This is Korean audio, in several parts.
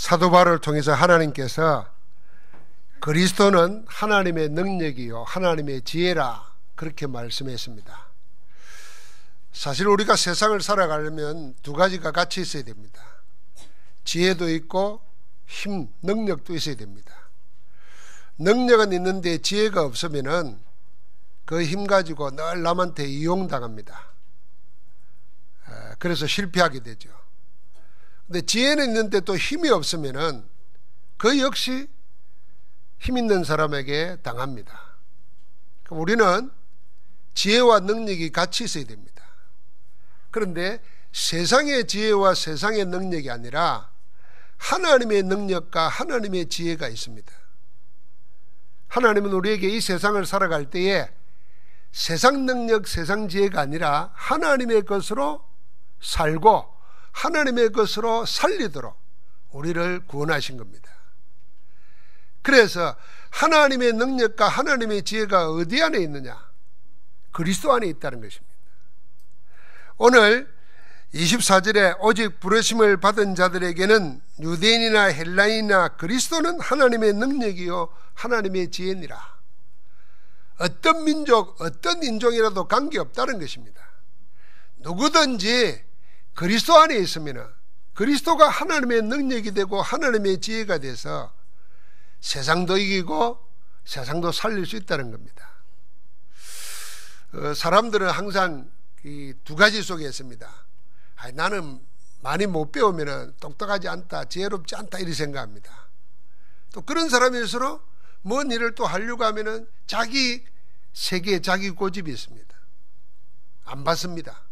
사도 바울을 통해서 하나님께서 그리스도는 하나님의 능력이요 하나님의 지혜라 그렇게 말씀했습니다. 사실 우리가 세상을 살아가려면 두 가지가 같이 있어야 됩니다. 지혜도 있고 힘, 능력도 있어야 됩니다. 능력은 있는데 지혜가 없으면은 그 힘 가지고 늘 남한테 이용당합니다. 그래서 실패하게 되죠. 근데 지혜는 있는데 또 힘이 없으면은 그 역시 힘 있는 사람에게 당합니다. 우리는 지혜와 능력이 같이 있어야 됩니다. 그런데 세상의 지혜와 세상의 능력이 아니라 하나님의 능력과 하나님의 지혜가 있습니다. 하나님은 우리에게 이 세상을 살아갈 때에 세상 능력, 세상 지혜가 아니라 하나님의 것으로 살고 하나님의 것으로 살리도록 우리를 구원하신 겁니다. 그래서 하나님의 능력과 하나님의 지혜가 어디 안에 있느냐? 그리스도 안에 있다는 것입니다. 오늘 24절에 오직 부르심을 받은 자들에게는 유대인이나 헬라인이나 그리스도는 하나님의 능력이요 하나님의 지혜니라. 어떤 민족, 어떤 인종이라도 관계없다는 것입니다. 누구든지 그리스도 안에 있으면 그리스도가 하나님의 능력이 되고 하나님의 지혜가 돼서 세상도 이기고 세상도 살릴 수 있다는 겁니다. 사람들은 항상 이 두 가지 속에 있습니다. 나는 많이 못 배우면 똑똑하지 않다, 지혜롭지 않다 이렇게 생각합니다. 또 그런 사람일수록 뭔 일을 또 하려고 하면 자기 세계에 자기 고집이 있습니다. 안 받습니다.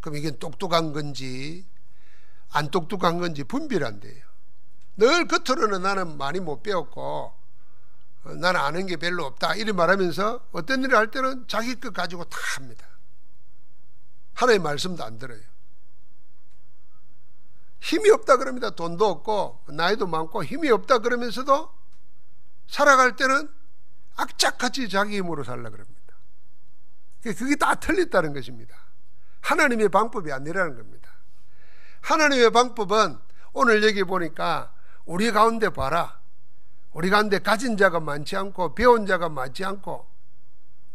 그럼 이게 똑똑한 건지 안 똑똑한 건지 분별 안 돼요. 늘 겉으로는 나는 많이 못 배웠고 나는 아는 게 별로 없다 이렇게 말하면서 어떤 일을 할 때는 자기 것 가지고 다 합니다. 하나님의 말씀도 안 들어요. 힘이 없다 그럽니다. 돈도 없고 나이도 많고 힘이 없다 그러면서도 살아갈 때는 악착같이 자기 힘으로 살라 그럽니다. 그게 다 틀렸다는 것입니다. 하나님의 방법이 아니라는 겁니다. 하나님의 방법은 오늘 여기 보니까 우리 가운데 봐라. 우리 가운데 가진 자가 많지 않고 배운 자가 많지 않고,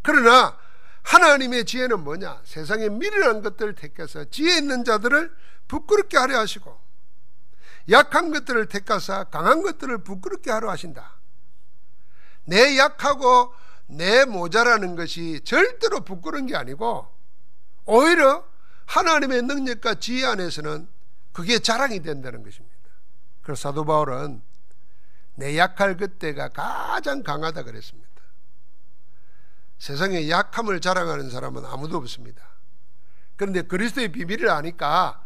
그러나 하나님의 지혜는 뭐냐? 세상에 미련한 것들을 택해서 지혜 있는 자들을 부끄럽게 하려 하시고 약한 것들을 택하사 강한 것들을 부끄럽게 하려 하신다. 내 약하고 내 모자라는 것이 절대로 부끄러운 게 아니고 오히려 하나님의 능력과 지혜 안에서는 그게 자랑이 된다는 것입니다. 그래서 사도 바울은 내 약할 그때가 가장 강하다 그랬습니다. 세상에 약함을 자랑하는 사람은 아무도 없습니다. 그런데 그리스도의 비밀을 아니까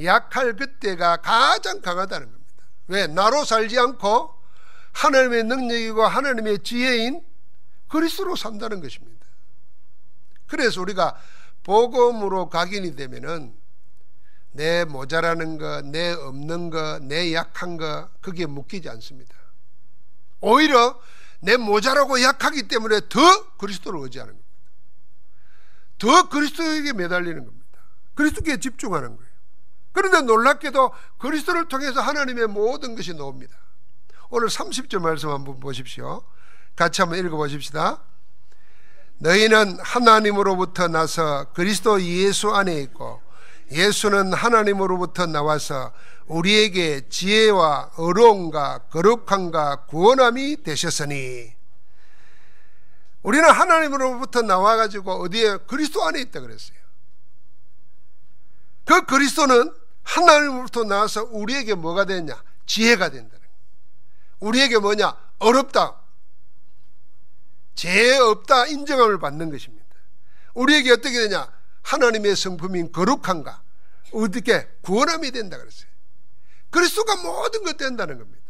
약할 그때가 가장 강하다는 겁니다. 왜? 나로 살지 않고 하나님의 능력이고 하나님의 지혜인 그리스도로 산다는 것입니다. 그래서 우리가 복음으로 각인이 되면은 내 모자라는 거, 내 없는 거, 내 약한 거 그게 묶이지 않습니다. 오히려 내 모자라고 약하기 때문에 더 그리스도를 의지하는 겁니다. 더 그리스도에게 매달리는 겁니다. 그리스도께 집중하는 거예요. 그런데 놀랍게도 그리스도를 통해서 하나님의 모든 것이 나옵니다. 오늘 30절 말씀 한번 보십시오. 같이 한번 읽어보십시다. 너희는 하나님으로부터 나서 그리스도 예수 안에 있고 예수는 하나님으로부터 나와서 우리에게 지혜와 의로움과 거룩함과 구원함이 되셨으니, 우리는 하나님으로부터 나와가지고 어디에? 그리스도 안에 있다 그랬어요. 그 그리스도는 하나님으로부터 나와서 우리에게 뭐가 됐냐? 지혜가 된다는 거예요. 우리에게 뭐냐? 어렵다, 죄 없다 인정함을 받는 것입니다. 우리에게 어떻게 되냐? 하나님의 성품인 거룩함과 어떻게? 구원함이 된다 그랬어요. 그리스도가 모든 것 된다는 겁니다.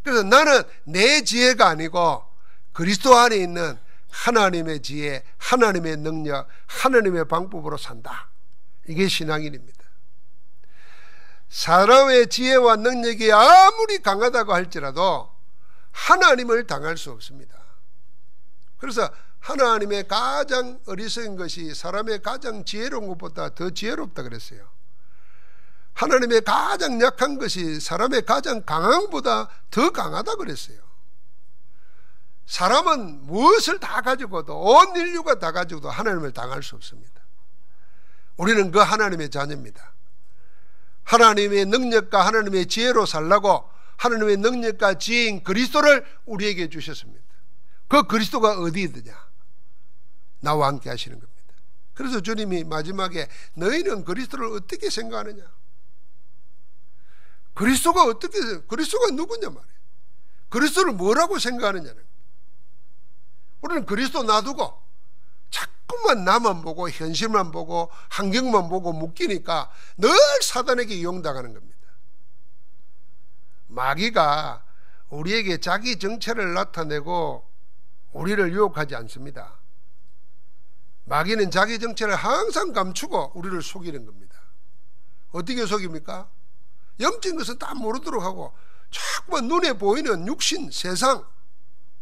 그래서 나는 내 지혜가 아니고 그리스도 안에 있는 하나님의 지혜, 하나님의 능력, 하나님의 방법으로 산다. 이게 신앙인입니다. 사람의 지혜와 능력이 아무리 강하다고 할지라도 하나님을 당할 수 없습니다. 그래서 하나님의 가장 어리석은 것이 사람의 가장 지혜로운 것보다 더 지혜롭다 그랬어요. 하나님의 가장 약한 것이 사람의 가장 강한 것보다 더 강하다 그랬어요. 사람은 무엇을 다 가지고도, 온 인류가 다 가지고도 하나님을 당할 수 없습니다. 우리는 그 하나님의 자녀입니다. 하나님의 능력과 하나님의 지혜로 살라고 하나님의 능력과 지혜인 그리스도를 우리에게 주셨습니다. 그 그리스도가 어디 있느냐? 나와 함께 하시는 겁니다. 그래서 주님이 마지막에 너희는 그리스도를 어떻게 생각하느냐? 그리스도가 누구냐 말이에요. 그리스도를 뭐라고 생각하느냐는 거예요. 우리는 그리스도 놔두고 자꾸만 나만 보고 현실만 보고 환경만 보고 묶이니까 늘 사단에게 이용당하는 겁니다. 마귀가 우리에게 자기 정체를 나타내고 우리를 유혹하지 않습니다. 마귀는 자기 정체를 항상 감추고 우리를 속이는 겁니다. 어떻게 속입니까? 영적인 것은 다 모르도록 하고 자꾸만 눈에 보이는 육신, 세상,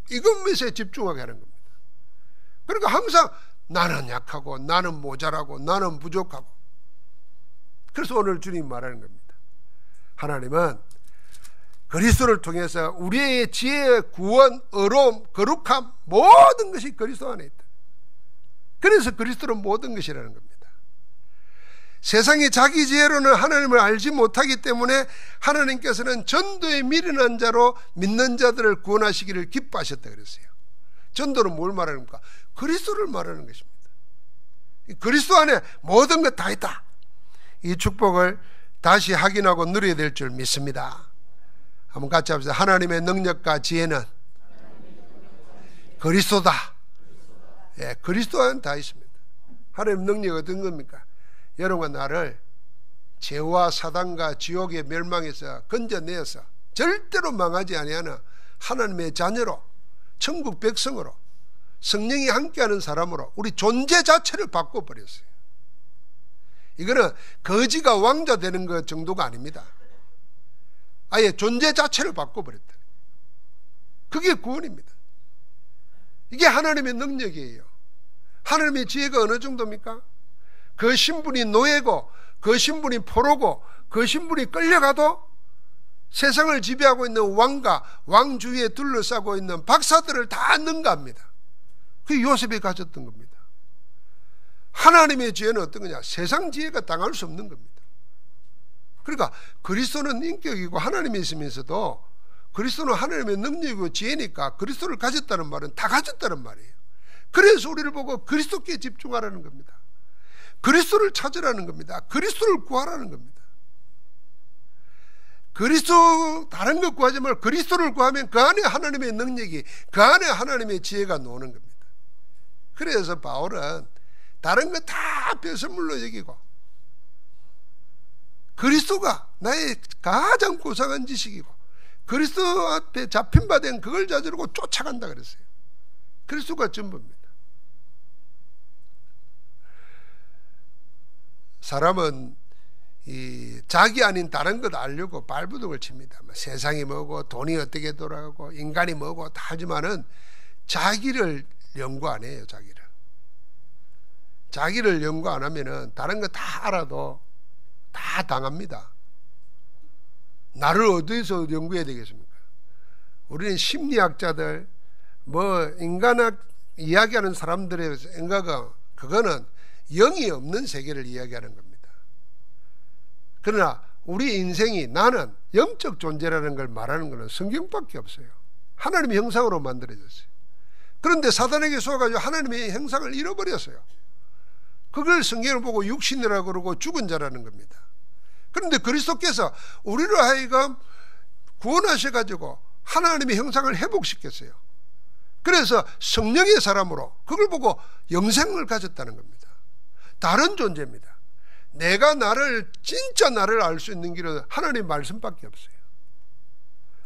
이것에 집중하게 하는 겁니다. 그러니까 항상 나는 약하고 나는 모자라고 나는 부족하고. 그래서 오늘 주님 말하는 겁니다. 하나님은 그리스도를 통해서 우리의 지혜, 구원, 의로움, 거룩함 모든 것이 그리스도 안에 있다. 그래서 그리스도는 모든 것이라는 겁니다. 세상이 자기 지혜로는 하나님을 알지 못하기 때문에 하나님께서는 전도에 미련한 자로 믿는 자들을 구원하시기를 기뻐하셨다 그랬어요. 전도는 뭘 말하는 겁니까? 그리스도를 말하는 것입니다. 그리스도 안에 모든 것 다 있다. 이 축복을 다시 확인하고 누려야 될 줄 믿습니다. 한번 같이 합시다. 하나님의 능력과 지혜는 그리스도다. 예, 그리스도 안에 다 있습니다. 하나님의 능력이 어떤 겁니까? 여러분과 나를 죄와 사단과 지옥의 멸망에서 건져내어서 절대로 망하지 아니하는 하나님의 자녀로, 천국 백성으로, 성령이 함께하는 사람으로 우리 존재 자체를 바꿔버렸어요. 이거는 거지가 왕자 되는 것 정도가 아닙니다. 아예 존재 자체를 바꿔버렸다. 그게 구원입니다. 이게 하나님의 능력이에요. 하나님의 지혜가 어느 정도입니까? 그 신분이 노예고, 그 신분이 포로고, 그 신분이 끌려가도 세상을 지배하고 있는 왕과 왕 주위에 둘러싸고 있는 박사들을 다 능가합니다. 그게 요셉이 가졌던 겁니다. 하나님의 지혜는 어떤 거냐? 세상 지혜가 당할 수 없는 겁니다. 그러니까 그리스도는 인격이고 하나님이 있으면서도 그리스도는 하나님의 능력이고 지혜니까 그리스도를 가졌다는 말은 다 가졌다는 말이에요. 그래서 우리를 보고 그리스도께 집중하라는 겁니다. 그리스도를 찾으라는 겁니다. 그리스도를 구하라는 겁니다. 그리스도 다른 것 구하지 말고 그리스도를 구하면 그 안에 하나님의 능력이, 그 안에 하나님의 지혜가 노는 겁니다. 그래서 바울은 다른 거 다 벼슬물로 여기고 그리스도가 나의 가장 고상한 지식이고 그리스도 앞에 잡힌 바 된 그걸 자주르고 쫓아간다 그랬어요. 그리스도가 전부입니다. 사람은 이 자기 아닌 다른 것 알려고 발부둥을 칩니다. 세상이 뭐고 돈이 어떻게 돌아가고 인간이 뭐고 다 하지만은 자기를 연구 안 해요. 자기를 연구 안 하면은 다른 거 다 알아도 다 당합니다. 나를 어디서 연구해야 되겠습니까? 우리는 심리학자들, 인간학 이야기하는 사람들의 생각은 그거는 영이 없는 세계를 이야기하는 겁니다. 그러나 우리 인생이, 나는 영적 존재라는 걸 말하는 것은 성경밖에 없어요. 하나님의 형상으로 만들어졌어요. 그런데 사단에게 속아가지고 하나님의 형상을 잃어버렸어요. 그걸 성경을 보고 육신이라고 그러고 죽은 자라는 겁니다. 그런데 그리스도께서 우리를 하여금 구원하셔가지고 하나님의 형상을 회복시켰어요. 그래서 성령의 사람으로 그걸 보고 영생을 가졌다는 겁니다. 다른 존재입니다. 내가 진짜 나를 알 수 있는 길은 하나님의 말씀밖에 없어요.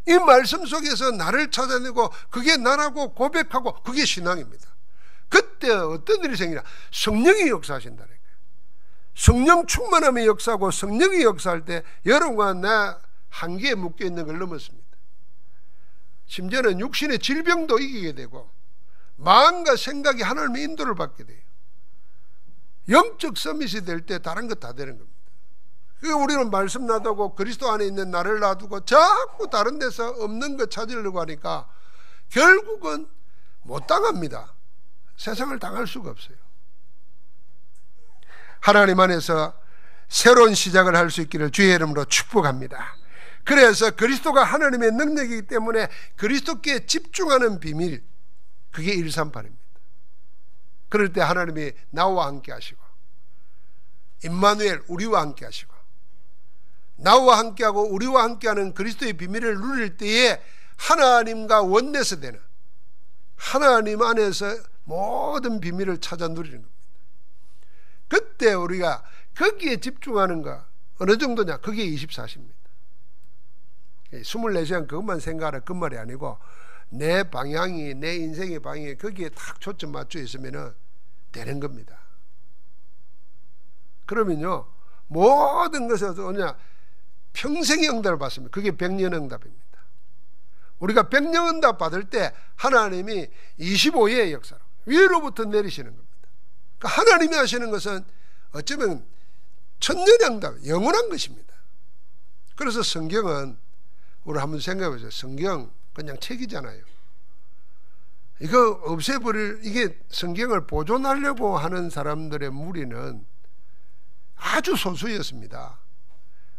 이 말씀 속에서 나를 찾아내고 그게 나라고 고백하고 그게 신앙입니다. 그때 어떤 일이 생기냐? 성령이 역사하신다는 거예요. 성령 충만함의 역사하고 성령이 역사할 때 여러분과 나 한계에 묶여있는 걸 넘었습니다. 심지어는 육신의 질병도 이기게 되고 마음과 생각이 하나님의 인도를 받게 돼요. 영적 서밋이 될 때 다른 것 다 되는 겁니다. 우리는 말씀 놔두고 그리스도 안에 있는 나를 놔두고 자꾸 다른 데서 없는 거 찾으려고 하니까 결국은 못 당합니다. 세상을 당할 수가 없어요. 하나님 안에서 새로운 시작을 할 수 있기를 주의 이름으로 축복합니다. 그래서 그리스도가 하나님의 능력이기 때문에 그리스도께 집중하는 비밀, 그게 138입니다. 그럴 때 하나님이 나와 함께 하시고 임마누엘 우리와 함께 하시고 나와 함께하고 우리와 함께하는 그리스도의 비밀을 누릴 때에 하나님과 원내서 되는 하나님 안에서 모든 비밀을 찾아 누리는 겁니다. 그때 우리가 거기에 집중하는 거 어느 정도냐? 그게 24시입니다. 24시간 그것만 생각하라 그 말이 아니고 내 방향이 내 인생의 방향이 거기에 딱 초점 맞춰 있으면 되는 겁니다. 그러면요 모든 것에서 뭐냐 평생의 응답을 받습니다. 그게 백년 응답입니다. 우리가 백년 응답 받을 때 하나님이 25예의 역사로 위로부터 내리시는 겁니다. 그러니까 하나님이 하시는 것은 어쩌면 천년의 응답, 영원한 것입니다. 그래서 성경은 우리 한번 생각해 보세요. 성경 그냥 책이잖아요. 이거 없애버릴, 이게 성경을 보존하려고 하는 사람들의 무리는 아주 소수였습니다.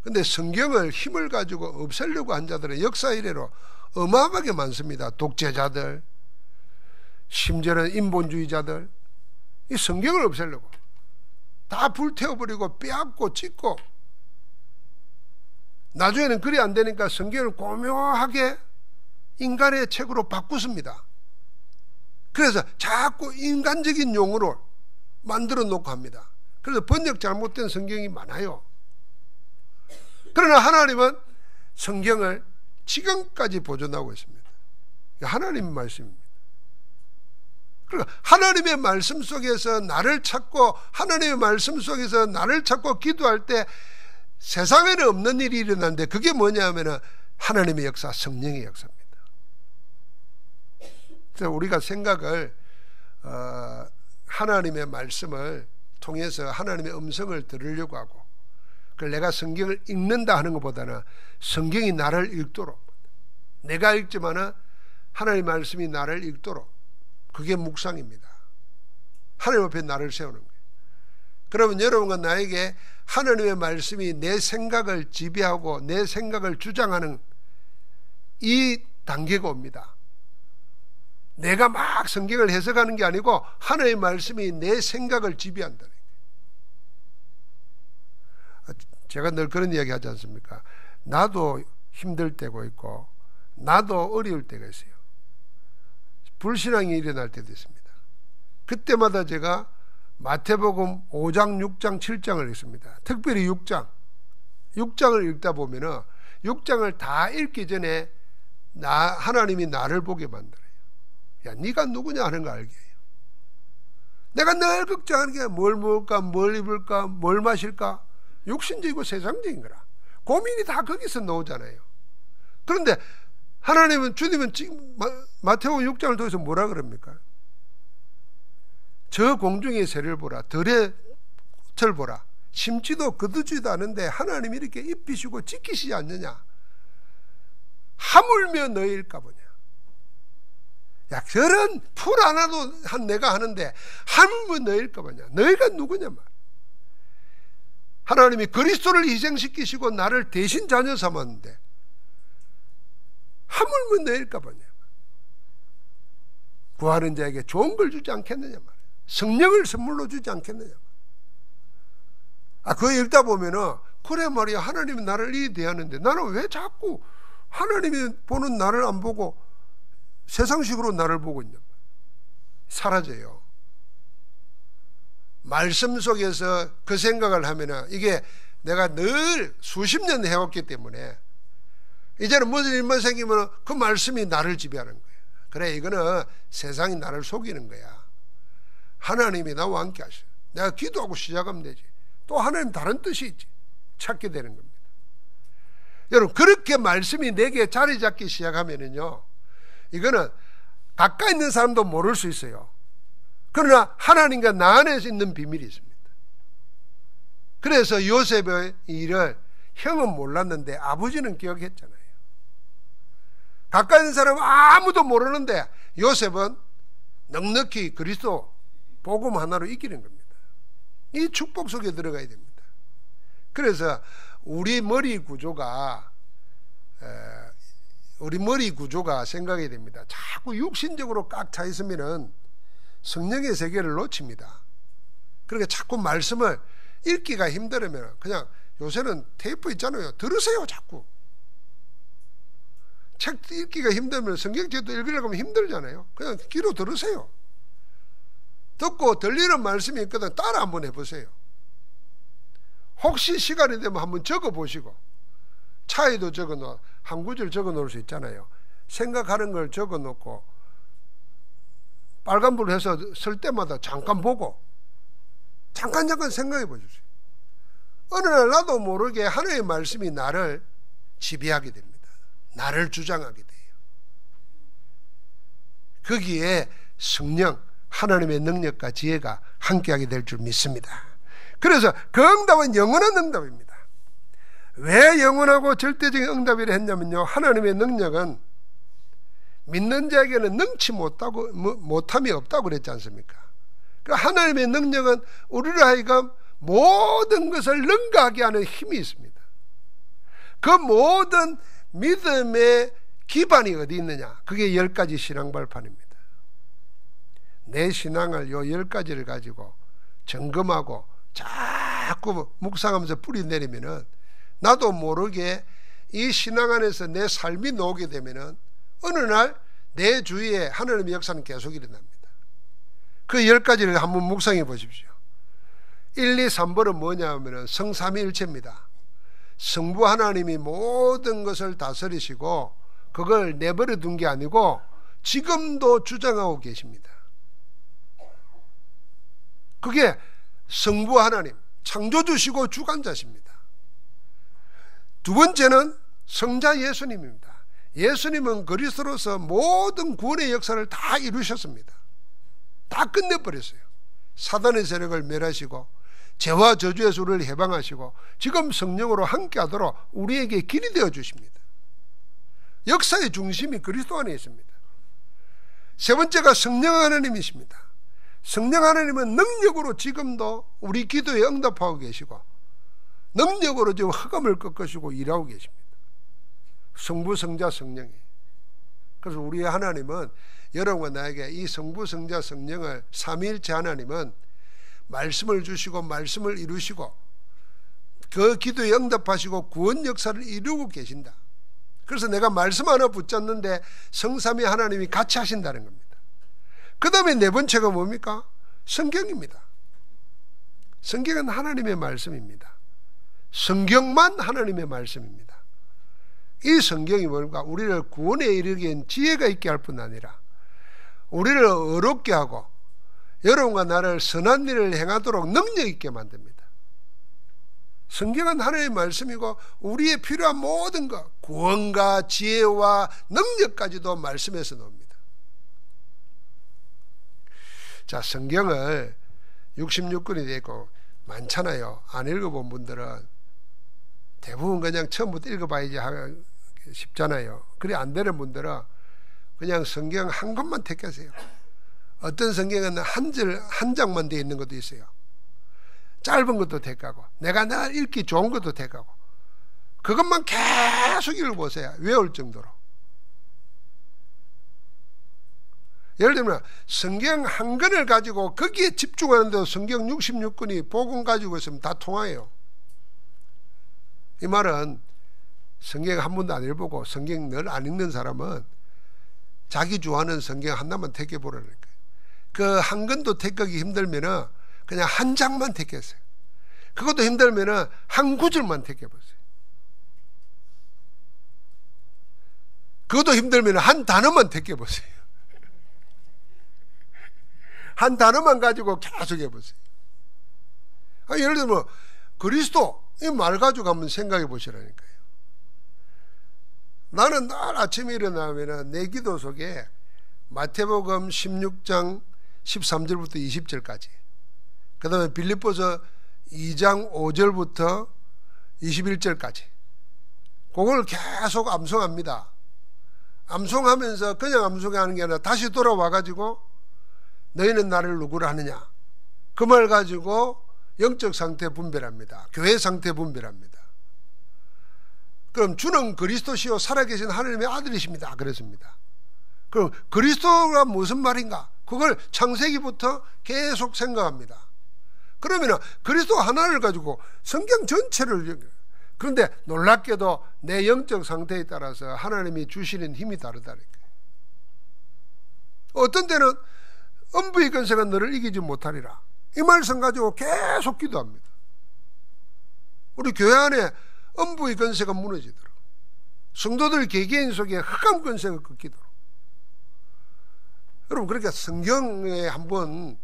근데 성경을 힘을 가지고 없애려고 한 자들은 역사 이래로 어마어마하게 많습니다. 독재자들, 심지어는 인본주의자들, 이 성경을 없애려고 다 불태워버리고 빼앗고 찢고 나중에는 그리 안 되니까 성경을 고묘하게 인간의 책으로 바꾸습니다. 그래서 자꾸 인간적인 용어로 만들어 놓고 합니다. 그래서 번역 잘못된 성경이 많아요. 그러나 하나님은 성경을 지금까지 보존하고 있습니다. 하나님의 말씀입니다. 그러니까 하나님의 말씀 속에서 나를 찾고 하나님의 말씀 속에서 나를 찾고 기도할 때 세상에는 없는 일이 일어나는데 그게 뭐냐면 하나님의 역사, 성령의 역사입니다. 그래서 우리가 생각을 하나님의 말씀을 통해서 하나님의 음성을 들으려고 하고 그걸 내가 성경을 읽는다 하는 것보다는 성경이 나를 읽도록 내가 읽지만은 하나님의 말씀이 나를 읽도록 그게 묵상입니다. 하나님 앞에 나를 세우는 거예요. 그러면 여러분과 나에게 하나님의 말씀이 내 생각을 지배하고 내 생각을 주장하는 이 단계가 옵니다. 내가 막 성경을 해석하는 게 아니고 하나님의 말씀이 내 생각을 지배한다는 거예요. 제가 늘 그런 이야기 하지 않습니까? 나도 힘들 때가 있고 나도 어려울 때가 있어요. 불신앙이 일어날 때도 있습니다. 그때마다 제가 마태복음 5장, 6장, 7장을 읽습니다. 특별히 6장을 읽다 보면은 6장을 다 읽기 전에 하나님이 나를 보게 만들어요. 야, 네가 누구냐 하는 거 알게 해요. 내가 늘 걱정하는 게 뭘 먹을까, 뭘 입을까, 뭘 마실까, 육신적이고 세상적인 거라. 고민이 다 거기서 나오잖아요. 그런데 하나님은 주님은 지금 마태복음 6장을 통해서 뭐라 그럽니까? 저 공중의 새를 보라, 들의 털 보라. 심지도 거두지도 않은데 하나님이 이렇게 입히시고 지키시지 않느냐? 하물며 너희일까 보냐? 야, 저런 풀 하나도 내가 하는데 하물며 너희일까 보냐? 너희가 누구냐 말. 하나님이 그리스도를 희생시키시고 나를 대신 자녀 삼았는데 하물며 너희일까 보냐? 구하는 자에게 좋은 걸 주지 않겠느냐 말이야. 성령을 선물로 주지 않겠느냐. 그거 읽다 보면은 그래 말이야, 하나님은 나를 이리 대하는데 나는 왜 자꾸 하나님이 보는 나를 안 보고 세상식으로 나를 보고 있냐. 사라져요. 말씀 속에서 그 생각을 하면은 이게 내가 늘 수십 년 해왔기 때문에 이제는 무슨 일만 생기면 그 말씀이 나를 지배하는 거예요. 그래, 이거는 세상이 나를 속이는 거야. 하나님이 나와 함께 하셔. 내가 기도하고 시작하면 되지. 또 하나님 다른 뜻이 있지. 찾게 되는 겁니다. 여러분, 그렇게 말씀이 내게 자리 잡기 시작하면은요, 이거는 가까이 있는 사람도 모를 수 있어요. 그러나 하나님과 나 안에 있는 비밀이 있습니다. 그래서 요셉의 일을 형은 몰랐는데 아버지는 기억했잖아요. 가까이 있는 사람은 아무도 모르는데 요셉은 넉넉히 그리스도 복음 하나로 이기는 겁니다. 이 축복 속에 들어가야 됩니다. 그래서 우리 머리 구조가 생각해야 됩니다. 자꾸 육신적으로 꽉 차 있으면은 성령의 세계를 놓칩니다. 그러니까 자꾸 말씀을 읽기가 힘들으면 그냥 요새는 테이프 있잖아요. 들으세요. 자꾸. 책 읽기가 힘들면 성경책도 읽으려고 하면 힘들잖아요. 그냥 귀로 들으세요. 듣고 들리는 말씀이 있거든 따라 한번 해보세요. 혹시 시간이 되면 한번 적어보시고, 차에도 적어놓아 한 구절 적어놓을 수 있잖아요. 생각하는 걸 적어놓고 빨간불 해서 쓸 때마다 잠깐 보고 잠깐 생각해 보십시오. 어느 날 나도 모르게 하나님의 말씀이 나를 지배하게 됩니다. 나를 주장하게 돼요. 거기에 성령, 하나님의 능력과 지혜가 함께하게 될 줄 믿습니다. 그래서 그 응답은 영원한 응답입니다. 왜 영원하고 절대적인 응답이라 했냐면요, 하나님의 능력은 믿는 자에게는 능치 못함이 없다고 그랬지 않습니까? 그러니까 하나님의 능력은 우리를 하여금 모든 것을 능가하게 하는 힘이 있습니다. 그 모든 믿음의 기반이 어디 있느냐? 그게 10가지 신앙 발판입니다. 내 신앙을 요 10가지를 가지고 점검하고 자꾸 묵상하면서 뿌리 내리면은 나도 모르게 이 신앙 안에서 내 삶이 나오게 되면은 어느 날 내 주위에 하나님의 역사는 계속 일어납니다. 그 10가지를 한번 묵상해 보십시오. 1, 2, 3번은 뭐냐 하면은 성삼위일체입니다. 성부 하나님이 모든 것을 다스리시고 그걸 내버려 둔 게 아니고 지금도 주장하고 계십니다. 그게 성부 하나님, 창조주시고 주관자십니다. 두 번째는 성자 예수님입니다. 예수님은 그리스도로서 모든 구원의 역사를 다 이루셨습니다. 다 끝내버렸어요. 사단의 세력을 멸하시고 죄와 저주에서 우리를 해방하시고 지금 성령으로 함께하도록 우리에게 길이 되어 주십니다. 역사의 중심이 그리스도 안에 있습니다. 세 번째가 성령 하나님이십니다. 성령 하나님은 능력으로 지금도 우리 기도에 응답하고 계시고 능력으로 지금 흑암을 꺾으시고 일하고 계십니다. 성부, 성자, 성령이. 그래서 우리 하나님은 여러분과 나에게 이 성부, 성자, 성령을 삼위일체 하나님은 말씀을 주시고 말씀을 이루시고 그 기도에 응답하시고 구원 역사를 이루고 계신다. 그래서 내가 말씀 하나 붙잡는데 성삼위 하나님이 같이 하신다는 겁니다. 그 다음에 네 번째가 뭡니까? 성경입니다. 성경은 하나님의 말씀입니다. 성경만 하나님의 말씀입니다. 이 성경이 뭔가 우리를 구원에 이르기엔 지혜가 있게 할 뿐 아니라 우리를 어렵게 하고 여러분과 나를 선한 일을 행하도록 능력 있게 만듭니다. 성경은 하나님의 말씀이고 우리의 필요한 모든 것, 구원과 지혜와 능력까지도 말씀에서 나옵니다. 자, 성경을 66권이 되어 있고 많잖아요. 안 읽어본 분들은 대부분 그냥 처음부터 읽어봐야지 싶잖아요. 그래 안 되는 분들은 그냥 성경 한 권만 택하세요. 어떤 성경은 한 장만 되어 있는 것도 있어요. 짧은 것도 택하고 내가 읽기 좋은 것도 택하고 그것만 계속 읽어보세요. 외울 정도로. 예를 들면 성경 한 권을 가지고 거기에 집중하는데도 성경 66권이 복음 가지고 있으면 다 통화해요. 이 말은 성경 한 번도 안 읽어보고 성경 늘 안 읽는 사람은 자기 좋아하는 성경 하나만 택해보라는 거예요. 그 한 권도 택하기 힘들면은 그냥 한 장만 택했어요. 그것도 힘들면은 한 구절만 택해보세요. 그것도 힘들면은 한 단어만 택해보세요. 한 단어만 가지고 계속 해보세요. 예를 들면 그리스도 이 말 가지고 한번 생각해 보시라니까요. 나는 날 아침에 일어나면 내 기도 속에 마태복음 16장 13절부터 20절까지 그 다음에 빌립보서 2장 5절부터 21절까지 그걸 계속 암송합니다. 암송하면서 그냥 암송하는 게 아니라 다시 돌아와 가지고 너희는 나를 누구라 하느냐, 그 말 가지고 영적 상태 분별합니다. 교회 상태 분별합니다. 그럼 주는 그리스도시요 살아계신 하나님의 아들이십니다. 그랬습니다. 그럼 그리스도가 무슨 말인가? 그걸 창세기부터 계속 생각합니다. 그러면 그리스도 하나를 가지고 성경 전체를, 그런데 놀랍게도 내 영적 상태에 따라서 하나님이 주시는 힘이 다르다니까요. 어떤 때는 음부의 권세가 너를 이기지 못하리라, 이 말씀 가지고 계속 기도합니다. 우리 교회 안에 음부의 권세가 무너지도록, 성도들 개개인 속에 흑암 권세가 꺾이도록. 여러분, 그러니까 성경에 한번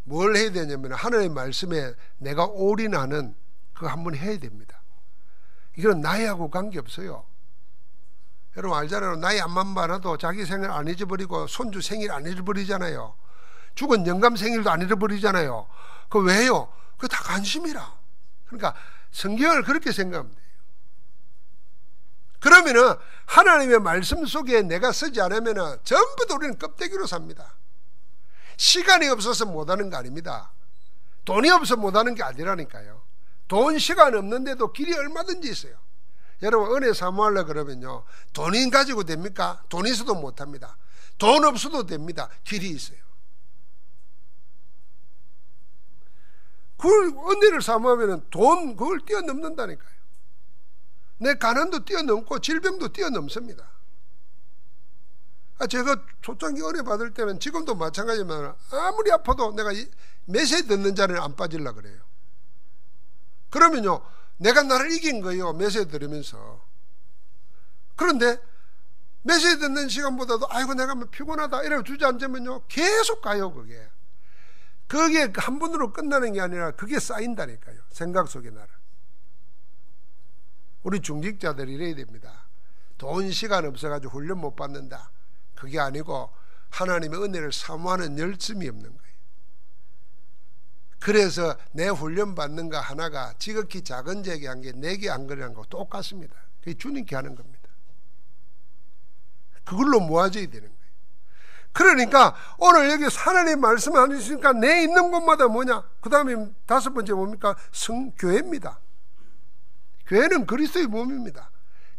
뭘 해야 되냐면 하나님의 말씀에 내가 올인하는 그거 한번 해야 됩니다. 이건 나이하고 관계없어요. 여러분 알잖아요. 나이 안만 많아도 자기 생일 안 잊어버리고 손주 생일 안 잊어버리잖아요. 죽은 영감 생일도 안 잊어버리잖아요. 그 왜요? 그거 다 관심이라. 그러니까 성경을 그렇게 생각하면 돼요. 그러면은 하나님의 말씀 속에 내가 쓰지 않으면은 전부 다 우리는 껍데기로 삽니다. 시간이 없어서 못하는 거 아닙니다. 돈이 없어서 못하는 게 아니라니까요. 돈, 시간 없는데도 길이 얼마든지 있어요. 여러분 은혜 사모하려고 그러면요, 돈이 가지고 됩니까? 돈 있어도 못합니다. 돈 없어도 됩니다. 길이 있어요. 그걸 은혜를 사모하면 돈 그걸 뛰어넘는다니까요. 내 가난도 뛰어넘고 질병도 뛰어넘습니다. 제가 초창기 은혜 받을 때는 지금도 마찬가지지만 아무리 아파도 내가 메시지 듣는 자리는 안 빠지려고 그래요. 그러면요, 내가 나를 이긴 거예요, 메시지 들으면서. 그런데 메시지 듣는 시간보다도 아이고 내가 피곤하다 이러고 주저앉으면요 계속 가요. 그게 한 번으로 끝나는 게 아니라 그게 쌓인다니까요, 생각 속에 나를. 우리 중직자들이 이래야 됩니다. 돈, 시간 없어가지고 훈련 못 받는다, 그게 아니고 하나님의 은혜를 사모하는 열심이 없는 거예요. 그래서 내 훈련 받는 거 하나가 지극히 작은 제게 한 게 내게 안 그러는 거 똑같습니다. 그게 주님께 하는 겁니다. 그걸로 모아져야 되는 거예요. 그러니까 오늘 여기 하나님 말씀 안 해주시니까 내 있는 곳마다 뭐냐? 그 다음에 5번째 뭡니까? 교회입니다. 교회는 그리스도의 몸입니다.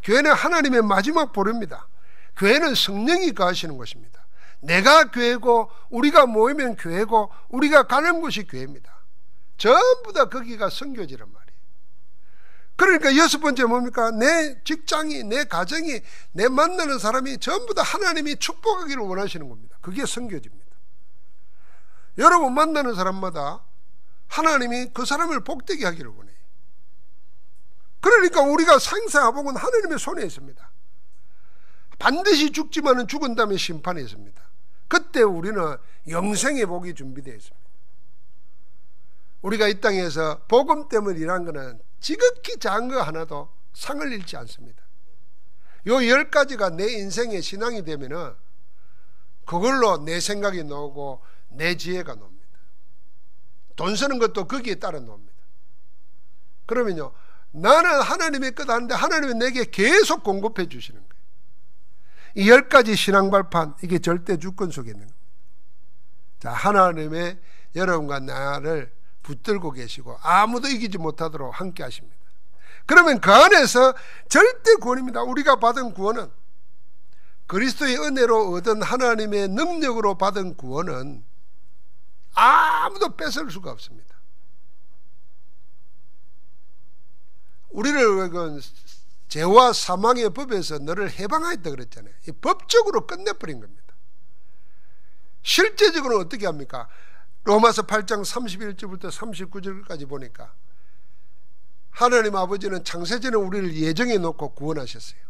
교회는 하나님의 마지막 보루입니다. 교회는 성령이 거하시는 곳입니다. 내가 교회고 우리가 모이면 교회고 우리가 가는 곳이 교회입니다. 전부 다 거기가 선교지란 말이에요. 그러니까 6번째 뭡니까? 내 직장이, 내 가정이, 내 만나는 사람이 전부 다 하나님이 축복하기를 원하시는 겁니다. 그게 선교지입니다. 여러분 만나는 사람마다 하나님이 그 사람을 복되게 하기를 원해요. 그러니까 우리가 생사화복은 하나님의 손에 있습니다. 반드시 죽지만은 죽은 다음에 심판이 있습니다. 그때 우리는 영생의 복이 준비되어 있습니다. 우리가 이 땅에서 복음 때문에 일한 것은 지극히 작은 거 하나도 상을 잃지 않습니다. 요 10가지가 내 인생의 신앙이 되면은 그걸로 내 생각이 나오고 내 지혜가 나옵니다. 돈 쓰는 것도 거기에 따라 나옵니다. 그러면요, 나는 하나님의 것 하는데 하나님은 내게 계속 공급해 주시는 거예요. 이 10가지 신앙 발판, 이게 절대 주권 속에 있는 겁니다. 자, 하나님의 여러분과 나를 붙들고 계시고 아무도 이기지 못하도록 함께 하십니다. 그러면 그 안에서 절대 구원입니다. 우리가 받은 구원은, 그리스도의 은혜로 얻은 하나님의 능력으로 받은 구원은 아무도 뺏을 수가 없습니다. 우리를 죄와 사망의 법에서 너를 해방하였다 그랬잖아요. 이 법적으로 끝내버린 겁니다. 실제적으로 어떻게 합니까? 로마서 8장 31절부터 39절까지 보니까 하나님 아버지는 창세전에 우리를 예정해 놓고 구원하셨어요.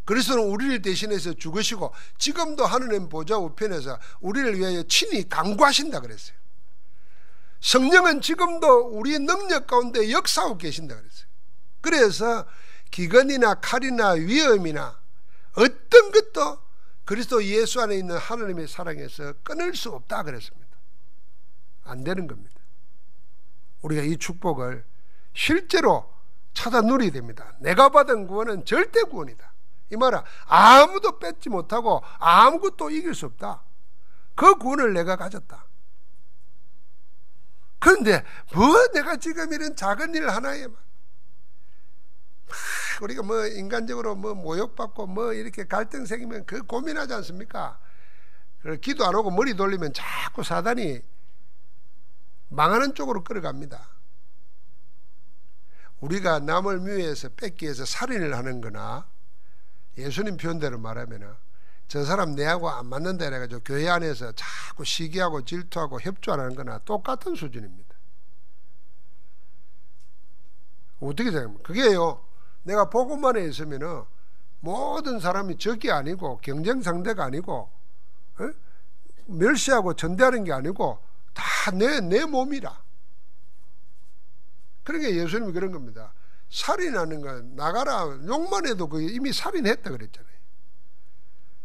그리스도는 우리를 대신해서 죽으시고 지금도 하나님 보좌 우편에서 우리를 위하여 친히 간구하신다 그랬어요. 성령은 지금도 우리의 능력 가운데 역사하고 계신다 그랬어요. 그래서 기근이나 칼이나 위험이나 어떤 것도 그리스도 예수 안에 있는 하나님의 사랑에서 끊을 수 없다 그랬습니다. 안 되는 겁니다. 우리가 이 축복을 실제로 찾아 누려야 됩니다. 내가 받은 구원은 절대 구원이다. 이 말은 아무도 뺏지 못하고 아무것도 이길 수 없다. 그 구원을 내가 가졌다. 그런데 내가 지금 이런 작은 일 하나에 우리가 인간적으로 모욕받고 이렇게 갈등 생기면 그 고민하지 않습니까? 기도 안 하고 머리 돌리면 자꾸 사단이 망하는 쪽으로 끌어갑니다. 우리가 남을 미워해서 뺏기 위해서 살인을 하는 거나 예수님 표현대로 말하면 저 사람 내하고 안 맞는다 해가지고 교회 안에서 자꾸 시기하고 질투하고 협조 안 하는 거나 똑같은 수준입니다. 어떻게 생각합니까? 그게요, 내가 복음만에 있으면 모든 사람이 적이 아니고 경쟁 상대가 아니고 멸시하고 전대하는 게 아니고 다 내 몸이라. 그러니까 예수님이 그런 겁니다. 살인하는 건 나가라. 욕만 해도 그게 이미 살인했다 그랬잖아요.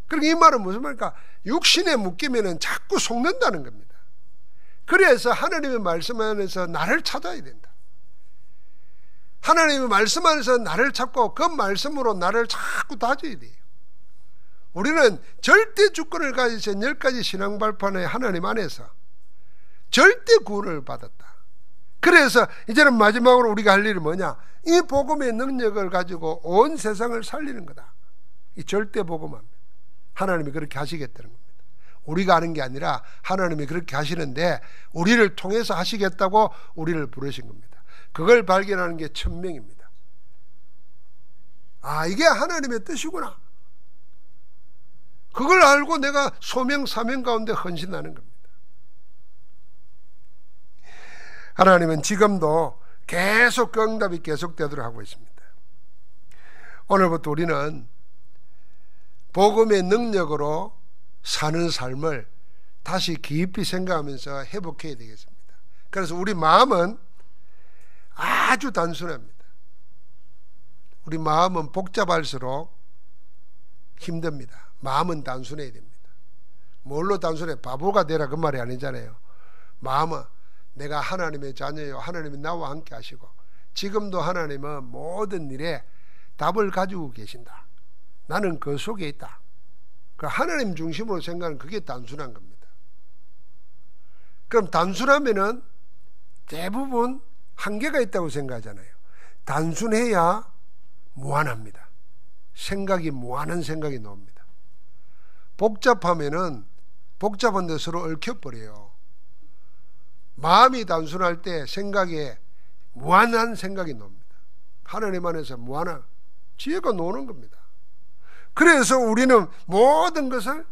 그러니까 이 말은 무슨 말일까? 육신에 묶이면 자꾸 속는다는 겁니다. 그래서 하나님의 말씀 안에서 나를 찾아야 된다. 하나님의 말씀 안에서 나를 찾고 그 말씀으로 나를 자꾸 다져야 돼요. 우리는 절대 주권을 가지신 10가지 신앙 발판의 하나님 안에서 절대 구원을 받았다. 그래서 이제는 마지막으로 우리가 할 일이 뭐냐? 이 복음의 능력을 가지고 온 세상을 살리는 거다. 이 절대 복음합니다. 하나님이 그렇게 하시겠다는 겁니다. 우리가 하는 게 아니라 하나님이 그렇게 하시는데 우리를 통해서 하시겠다고 우리를 부르신 겁니다. 그걸 발견하는 게 천명입니다. 아, 이게 하나님의 뜻이구나. 그걸 알고 내가 소명 사명 가운데 헌신하는 겁니다. 하나님은 지금도 계속 그 응답이 계속되도록 하고 있습니다. 오늘부터 우리는 복음의 능력으로 사는 삶을 다시 깊이 생각하면서 회복해야 되겠습니다. 그래서 우리 마음은 아주 단순합니다. 우리 마음은 복잡할수록 힘듭니다. 마음은 단순해야 됩니다. 뭘로 단순해? 바보가 되라 그 말이 아니잖아요. 마음은 내가 하나님의 자녀요, 하나님이 나와 함께 하시고 지금도 하나님은 모든 일에 답을 가지고 계신다. 나는 그 속에 있다. 그 하나님 중심으로 생각하는 그게 단순한 겁니다. 그럼 단순하면은 대부분 한계가 있다고 생각하잖아요. 단순해야 무한합니다. 생각이 무한한 생각이 나옵니다. 복잡하면은 복잡한 데 서로 얽혀버려요. 마음이 단순할 때 생각에 무한한 생각이 나옵니다. 하나님 안에서 무한한 지혜가 노는 겁니다. 그래서 우리는 모든 것을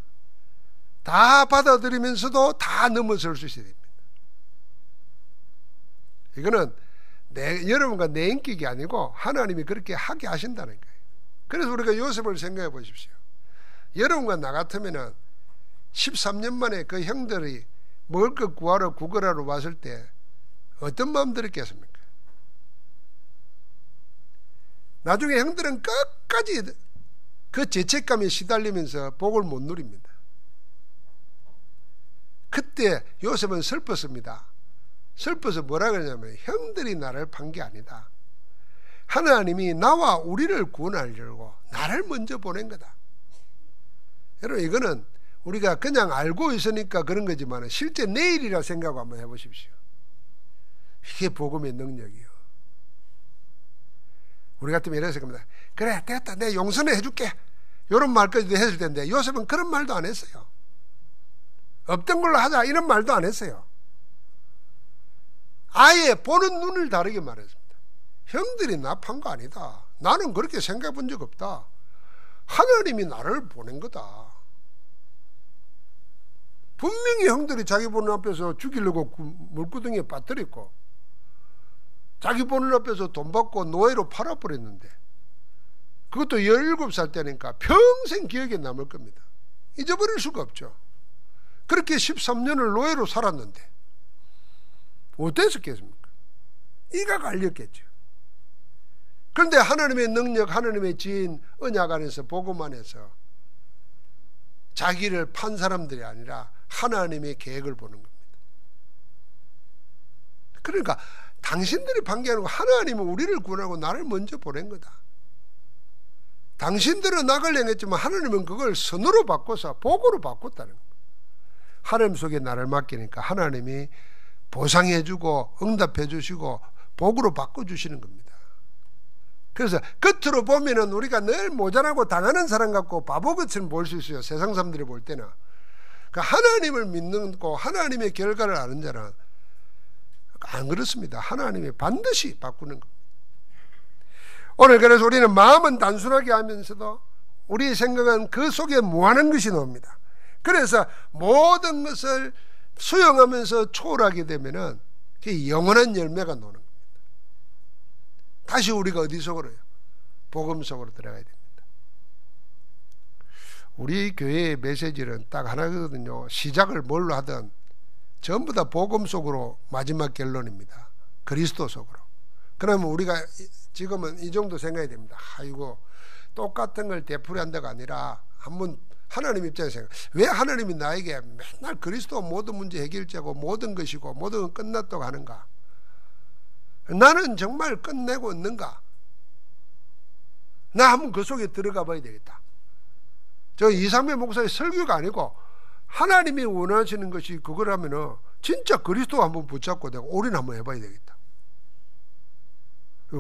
다 받아들이면서도 다 넘어설 수 있어야 됩니다. 이거는 여러분과 내 인격이 아니고 하나님이 그렇게 하게 하신다는 거예요. 그래서 우리가 요셉을 생각해 보십시오. 여러분과 나 같으면 13년 만에 그 형들이 먹을 것 구하러 구걸하러 왔을 때 어떤 마음 들었겠습니까? 나중에 형들은 끝까지 그 죄책감에 시달리면서 복을 못 누립니다. 그때 요셉은 슬펐습니다. 슬퍼서 뭐라 그러냐면 형들이 나를 판 게 아니다. 하나님이 나와 우리를 구원하려고 나를 먼저 보낸 거다. 여러분, 이거는 우리가 그냥 알고 있으니까 그런 거지만 실제 내일이라 생각 한번 해보십시오. 이게 복음의 능력이요. 우리 같으면 이래서 겁니다. 그래, 됐다, 내 용서는 해줄게, 이런 말까지도 했을 텐데 요셉은 그런 말도 안 했어요. 없던 걸로 하자 이런 말도 안 했어요. 아예 보는 눈을 다르게 말했습니다. 형들이 나 판 거 아니다. 나는 그렇게 생각해 본 적 없다. 하나님이 나를 보낸 거다. 분명히 형들이 자기 보는 앞에서 죽이려고 물구덩이에 빠뜨렸고 자기 보는 앞에서 돈 받고 노예로 팔아버렸는데 그것도 17살 때니까 평생 기억에 남을 겁니다. 잊어버릴 수가 없죠. 그렇게 13년을 노예로 살았는데 어땠었겠습니까? 이가 갈렸겠죠. 그런데 하나님의 능력, 하나님의 지인 언약 안에서 복음 안에서 자기를 판 사람들이 아니라 하나님의 계획을 보는 겁니다. 그러니까 당신들이 판결하고 하나님은 우리를 구원하고 나를 먼저 보낸 거다. 당신들은 악을 행했지만 하나님은 그걸 선으로 바꿔서 복으로 바꿨다는 거예요. 하나님 속에 나를 맡기니까 하나님이 보상해 주고 응답해 주시고 복으로 바꿔주시는 겁니다. 그래서 겉으로 보면은 우리가 늘 모자라고 당하는 사람 같고 바보같이 볼 수 있어요. 세상 사람들이 볼 때는. 그러니까 하나님을 믿고 하나님의 결과를 아는 자는 안 그렇습니다. 하나님이 반드시 바꾸는 겁니다. 오늘 그래서 우리는 마음은 단순하게 하면서도 우리의 생각은 그 속에 무한한 것이 나옵니다. 그래서 모든 것을 수용하면서 초월하게 되면은 영원한 열매가 나오는 겁니다. 다시 우리가 어디 속으로요? 복음 속으로 들어가야 됩니다. 우리 교회의 메시지는 딱 하나거든요. 시작을 뭘로 하든 전부 다 복음 속으로 마지막 결론입니다. 그리스도 속으로. 그러면 우리가 지금은 이 정도 생각이 됩니다. 아이고, 똑같은 걸 되풀이한다가 아니라 한번 하나님 입장에서 생각, 왜 하나님이 나에게 맨날 그리스도 모든 문제 해결자고 모든 것이고 모든 건 끝났다고 하는가? 나는 정말 끝내고 있는가? 나 한번 그 속에 들어가 봐야 되겠다. 저 이상배 목사의 설교가 아니고 하나님이 원하시는 것이 그거라면은 진짜 그리스도 한번 붙잡고 내가 올인 한번 해봐야 되겠다.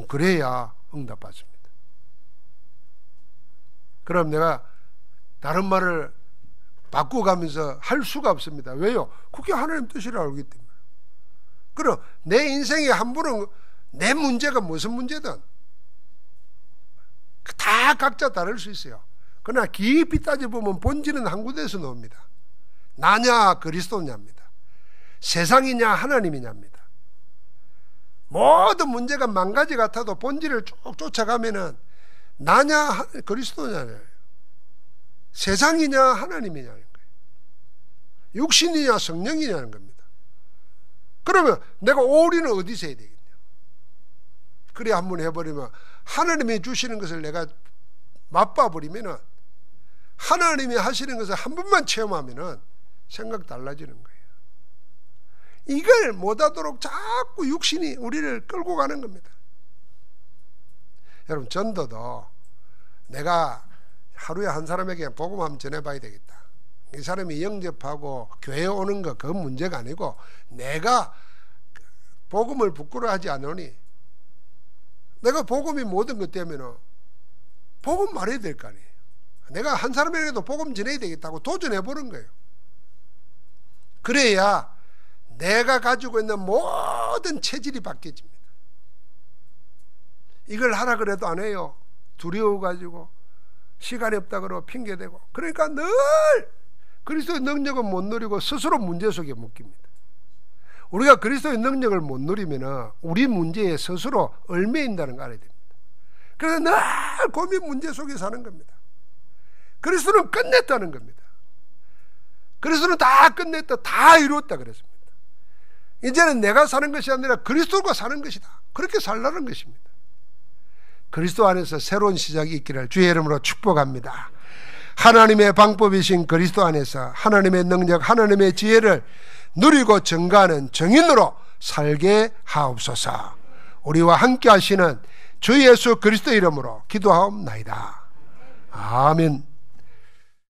그래야 응답받습니다. 그럼 내가 다른 말을 바꾸가면서 할 수가 없습니다. 왜요? 그게 하나님 뜻이라 알기 때문에. 그럼 내 인생에 한 번은 내 문제가 무슨 문제든 다 각자 다를 수 있어요. 그러나 깊이 따져보면 본질은 한 군데에서 나옵니다. 나냐 그리스도냐입니다. 세상이냐 하나님이냐입니다. 모든 문제가 만 가지 같아도 본질을 쭉 쫓아가면은 나냐 그리스도냐예요. 세상이냐 하나님이냐는 거예요. 육신이냐 성령이냐는 겁니다. 그러면 내가 올인은 어디서 해야 되겠냐? 그래 한번 해버리면 하나님이 주시는 것을 내가 맛봐버리면은 하나님이 하시는 것을 한 번만 체험하면은 생각 달라지는 거예요. 이걸 못하도록 자꾸 육신이 우리를 끌고 가는 겁니다. 여러분, 전도도 내가 하루에 한 사람에게 복음 한번 전해봐야 되겠다. 이 사람이 영접하고 교회에 오는 거 그건 문제가 아니고 내가 복음을 부끄러워하지 않으니 내가 복음이 모든 것 때문에 복음 말해야 될 거 아니에요. 내가 한 사람에게도 복음 전해야 되겠다고 도전해보는 거예요. 그래야 내가 가지고 있는 모든 체질이 바뀌어집니다. 이걸 하라 그래도 안 해요. 두려워가지고 시간이 없다 그러고 핑계대고. 그러니까 늘 그리스도의 능력은 못 누리고 스스로 문제 속에 묶입니다. 우리가 그리스도의 능력을 못 누리면 우리 문제에 스스로 얽매인다는 걸 알아야 됩니다. 그래서 늘 고민 문제 속에 사는 겁니다. 그리스도는 끝냈다는 겁니다. 그리스도는 다 끝냈다, 다 이루었다 그랬습니다. 이제는 내가 사는 것이 아니라 그리스도가 사는 것이다. 그렇게 살라는 것입니다. 그리스도 안에서 새로운 시작이 있기를 주의 이름으로 축복합니다. 하나님의 방법이신 그리스도 안에서 하나님의 능력, 하나님의 지혜를 누리고 증거하는 증인으로 살게 하옵소서. 우리와 함께 하시는 주 예수 그리스도 이름으로 기도하옵나이다. 아멘.